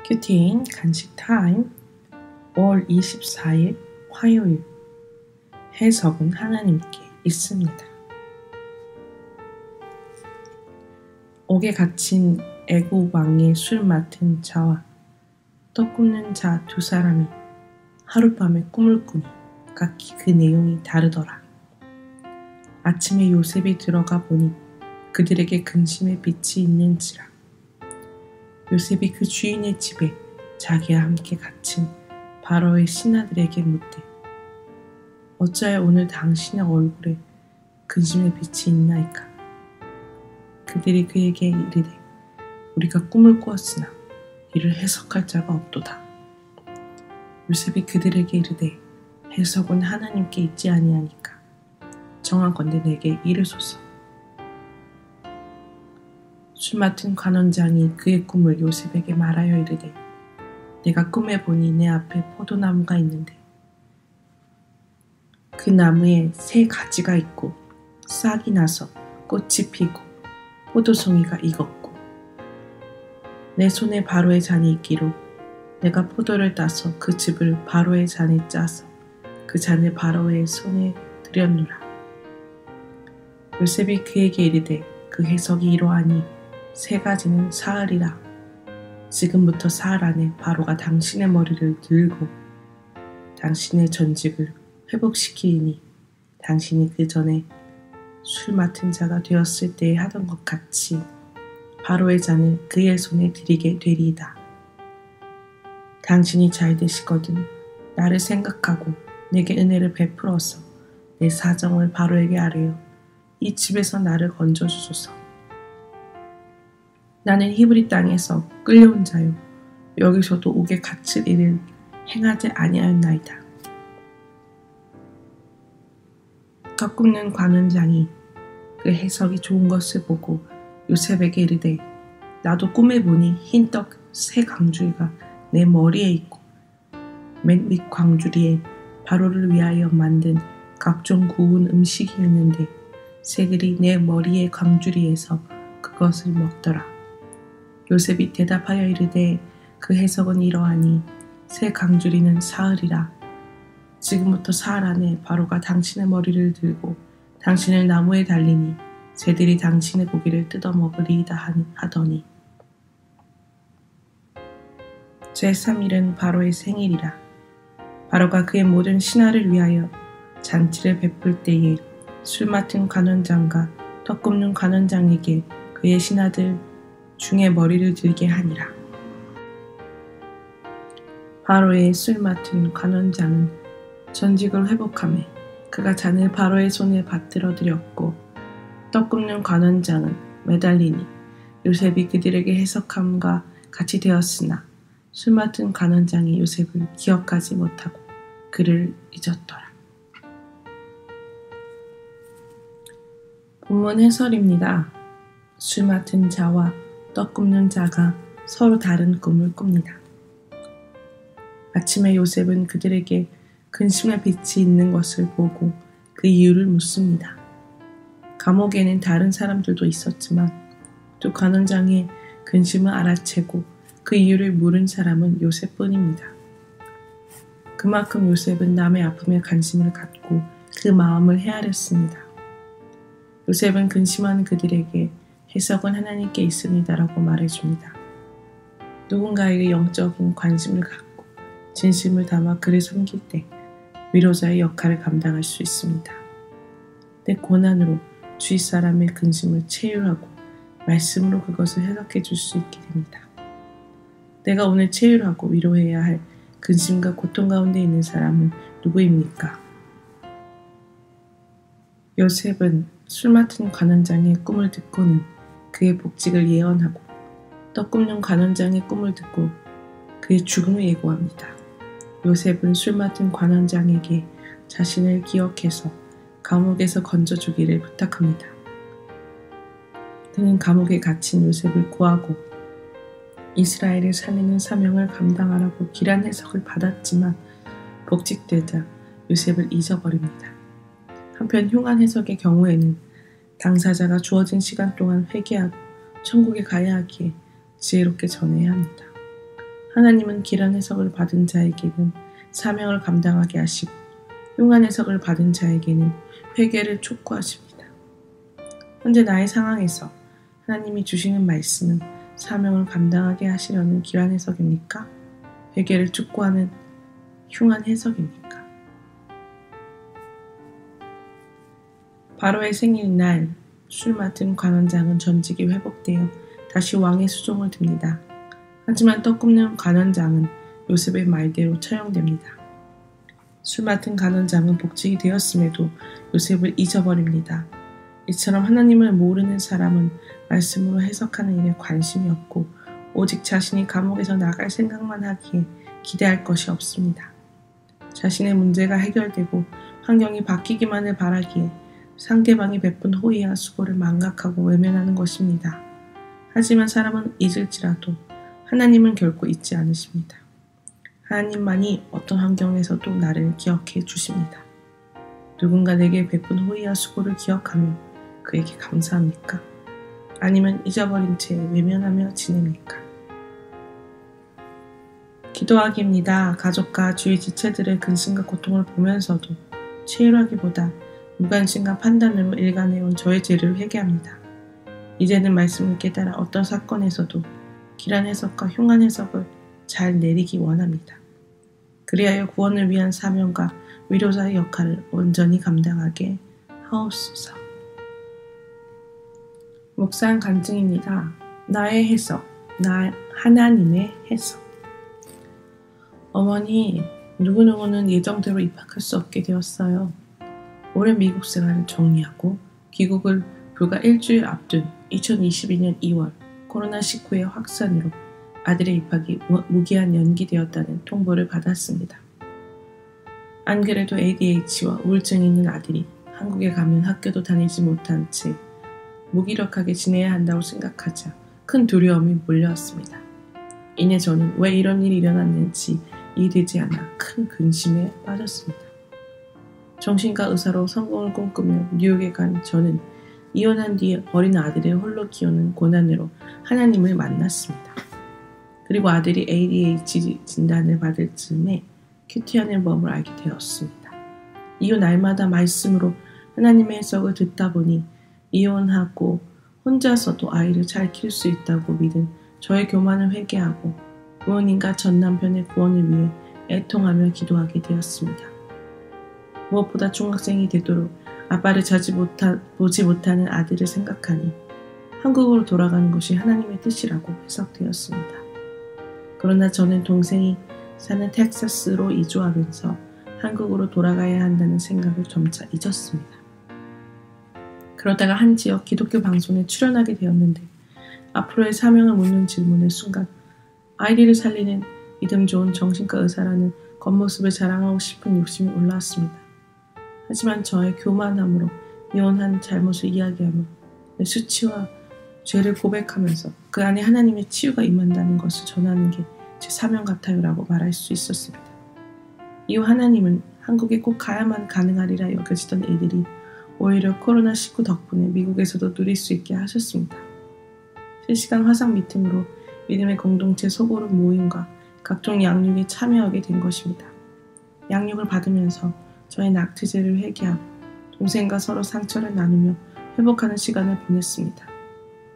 큐티인 간식 타임 5월 24일 화요일. 해석은 하나님께 있습니다. 옥에 갇힌 애굽 왕의 술 맡은 자와 떡 굽는 자 두 사람이 하룻밤에 꿈을 꾸니 각기 그 내용이 다르더라. 아침에 요셉이 들어가 보니 그들에게 근심의 빛이 있는지라. 요셉이 그 주인의 집에 자기와 함께 갇힌 바로의 신하들에게 묻되, 어찌하여 오늘 당신의 얼굴에 근심의 빛이 있나이까? 그들이 그에게 이르되, 우리가 꿈을 꾸었으나 이를 해석할 자가 없도다. 요셉이 그들에게 이르되, 해석은 하나님께 있지 아니하니까 정하건대 내게 이르소서. 술 맡은 관원장이 그의 꿈을 요셉에게 말하여 이르되, 내가 꿈에 보니 내 앞에 포도나무가 있는데 그 나무에 새 가지가 있고 싹이 나서 꽃이 피고 포도송이가 익었고, 내 손에 바로의 잔이 있기로 내가 포도를 따서 그 즙을 바로의 잔에 짜서 그 잔을 바로의 손에 들였노라. 요셉이 그에게 이르되, 그 해석이 이러하니 세 가지는 사흘이라. 지금부터 사흘 안에 바로가 당신의 머리를 들고 당신의 전직을 회복시키니 당신이 그 전에 술 맡은 자가 되었을 때에 하던 것 같이 바로의 잔을 그의 손에 드리게 되리이다. 당신이 잘 되시거든 나를 생각하고 내게 은혜를 베풀어서 내 사정을 바로에게 아뢰어 이 집에서 나를 건져주소서. 나는 히브리 땅에서 끌려온 자요 여기서도 옥에 갇힐 일을 행하지 아니하였나이다. 떡 굽는 관원장이 그 해석이 좋은 것을 보고 요셉에게 이르되, 나도 꿈에 보니 흰떡 세 광주리가 내 머리에 있고 맨 윗 광주리에 바로를 위하여 만든 각종 구운 음식이 있는데 새들이 내 머리의 광주리에서 그것을 먹더라. 요셉이 대답하여 이르되, 그 해석은 이러하니 새 광주리는 사흘이라. 지금부터 사흘 안에 바로가 당신의 머리를 들고 당신을 나무에 달리니 새들이 당신의 고기를 뜯어먹으리이다 하더니, 제3일은 바로의 생일이라. 바로가 그의 모든 신하를 위하여 잔치를 베풀 때에 술 맡은 관원장과 떡 굽는 관원장에게 그의 신하들 중에 머리를 들게 하니라. 바로의 술 맡은 관원장은 전직을 회복하매 그가 잔을 바로의 손에 받들어 드렸고, 떡 굽는 관원장은 매달리니 요셉이 그들에게 해석함과 같이 되었으나 술 맡은 관원장이 요셉을 기억하지 못하고 그를 잊었더라. 본문 해설입니다. 술 맡은 자와 떡 굽는 자가 서로 다른 꿈을 꿉니다. 아침에 요셉은 그들에게 근심의 빛이 있는 것을 보고 그 이유를 묻습니다. 감옥에는 다른 사람들도 있었지만 또 관원장의 근심을 알아채고 그 이유를 물은 사람은 요셉뿐입니다. 그만큼 요셉은 남의 아픔에 관심을 갖고 그 마음을 헤아렸습니다. 요셉은 근심하는 그들에게 해석은 하나님께 있습니다라고 말해줍니다. 누군가에게 영적인 관심을 갖고 진심을 담아 그를 섬길 때 위로자의 역할을 감당할 수 있습니다. 내 고난으로 주위 사람의 근심을 체휼하고 말씀으로 그것을 해석해 줄 수 있게 됩니다. 내가 오늘 체휼하고 위로해야 할 근심과 고통 가운데 있는 사람은 누구입니까? 요셉은 술 맡은 관원장의 꿈을 듣고는 그의 복직을 예언하고 떡 굽는 관원장의 꿈을 듣고 그의 죽음을 예고합니다. 요셉은 술 맡은 관원장에게 자신을 기억해서 감옥에서 건져주기를 부탁합니다. 그는 감옥에 갇힌 요셉을 구하고 이스라엘을 살리는 사명을 감당하라고 길한 해석을 받았지만 복직되자 요셉을 잊어버립니다. 한편 흉한 해석의 경우에는 당사자가 주어진 시간 동안 회개하고 천국에 가야 하기에 지혜롭게 전해야 합니다. 하나님은 길한 해석을 받은 자에게는 사명을 감당하게 하시고 흉한 해석을 받은 자에게는 회개를 촉구하십니다. 현재 나의 상황에서 하나님이 주시는 말씀은 사명을 감당하게 하시려는 길한 해석입니까? 회개를 촉구하는 흉한 해석입니까? 바로의 생일날 술 맡은 관원장은 전직이 회복되어 다시 왕의 수종을 듭니다. 하지만 떡 굽는 관원장은 요셉의 말대로 처형됩니다. 술 맡은 관원장은 복직이 되었음에도 요셉을 잊어버립니다. 이처럼 하나님을 모르는 사람은 말씀으로 해석하는 일에 관심이 없고 오직 자신이 감옥에서 나갈 생각만 하기에 기대할 것이 없습니다. 자신의 문제가 해결되고 환경이 바뀌기만을 바라기에 상대방이 베푼 호의와 수고를 망각하고 외면하는 것입니다. 하지만 사람은 잊을지라도 하나님은 결코 잊지 않으십니다. 하나님만이 어떤 환경에서도 나를 기억해 주십니다. 누군가 내게 베푼 호의와 수고를 기억하며 그에게 감사합니까? 아니면 잊어버린 채 외면하며 지냅니까? 기도하기입니다. 가족과 주위 지체들의 근심과 고통을 보면서도 치유하기보다 무관심과 판단으로 일관해온 저의 죄를 회개합니다. 이제는 말씀을 깨달아 어떤 사건에서도 길한 해석과 흉한 해석을 잘 내리기 원합니다. 그리하여 구원을 위한 사명과 위로자의 역할을 온전히 감당하게 하옵소서. 묵상 간증입니다. 나의 해석, 하나님의 해석. 어머니, 누구누구는 예정대로 입학할 수 없게 되었어요. 올해 미국 생활을 정리하고 귀국을 불과 일주일 앞둔 2022년 2월 코로나19의 확산으로 아들의 입학이 무기한 연기되었다는 통보를 받았습니다. 안 그래도 ADHD와 우울증이 있는 아들이 한국에 가면 학교도 다니지 못한 채 무기력하게 지내야 한다고 생각하자 큰 두려움이 몰려왔습니다. 이내 저는 왜 이런 일이 일어났는지 이해되지 않아 큰 근심에 빠졌습니다. 정신과 의사로 성공을 꿈꾸며 뉴욕에 간 저는 이혼한 뒤에 어린 아들을 홀로 키우는 고난으로 하나님을 만났습니다. 그리고 아들이 ADHD 진단을 받을 즈음에 큐티하는 법을 알게 되었습니다. 이후 날마다 말씀으로 하나님의 해석을 듣다 보니 이혼하고 혼자서도 아이를 잘 키울 수 있다고 믿은 저의 교만을 회개하고 부모님과 전 남편의 구원을 위해 애통하며 기도하게 되었습니다. 무엇보다 중학생이 되도록 아빠를 자주 보지 못하는 아들을 생각하니 한국으로 돌아가는 것이 하나님의 뜻이라고 해석되었습니다. 그러나 저는 동생이 사는 텍사스로 이주하면서 한국으로 돌아가야 한다는 생각을 점차 잊었습니다. 그러다가 한 지역 기독교 방송에 출연하게 되었는데 앞으로의 사명을 묻는 질문의 순간 아이들을 살리는 믿음 좋은 정신과 의사라는 겉모습을 자랑하고 싶은 욕심이 올라왔습니다. 하지만 저의 교만함으로 이혼한 잘못을 이야기하며 내 수치와 죄를 고백하면서 그 안에 하나님의 치유가 임한다는 것을 전하는 게 제 사명 같아요 라고 말할 수 있었습니다. 이후 하나님은 한국에 꼭 가야만 가능하리라 여겨지던 이들이 오히려 코로나19 덕분에 미국에서도 누릴 수 있게 하셨습니다. 실시간 화상 미팅으로 믿음의 공동체 소그룹 모임과 각종 양육에 참여하게 된 것입니다. 양육을 받으면서 저의 낙태죄를 회개하고 동생과 서로 상처를 나누며 회복하는 시간을 보냈습니다.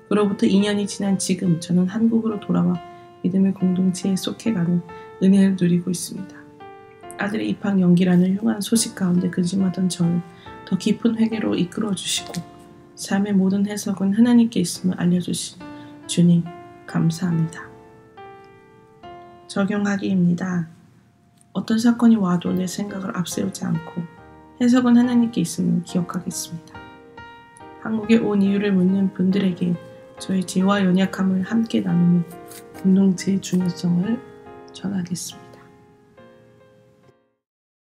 그로부터 2년이 지난 지금 저는 한국으로 돌아와 믿음의 공동체에 속해가는 은혜를 누리고 있습니다. 아들의 입학 연기라는 흉한 소식 가운데 근심하던 저를 더 깊은 회개로 이끌어주시고 삶의 모든 해석은 하나님께 있음을 알려주신 주님 감사합니다. 적용하기입니다. 어떤 사건이 와도 내 생각을 앞세우지 않고 해석은 하나님께 있음을 기억하겠습니다. 한국에 온 이유를 묻는 분들에게 저희 죄와 연약함을 함께 나누며 공동체의 중요성을 전하겠습니다.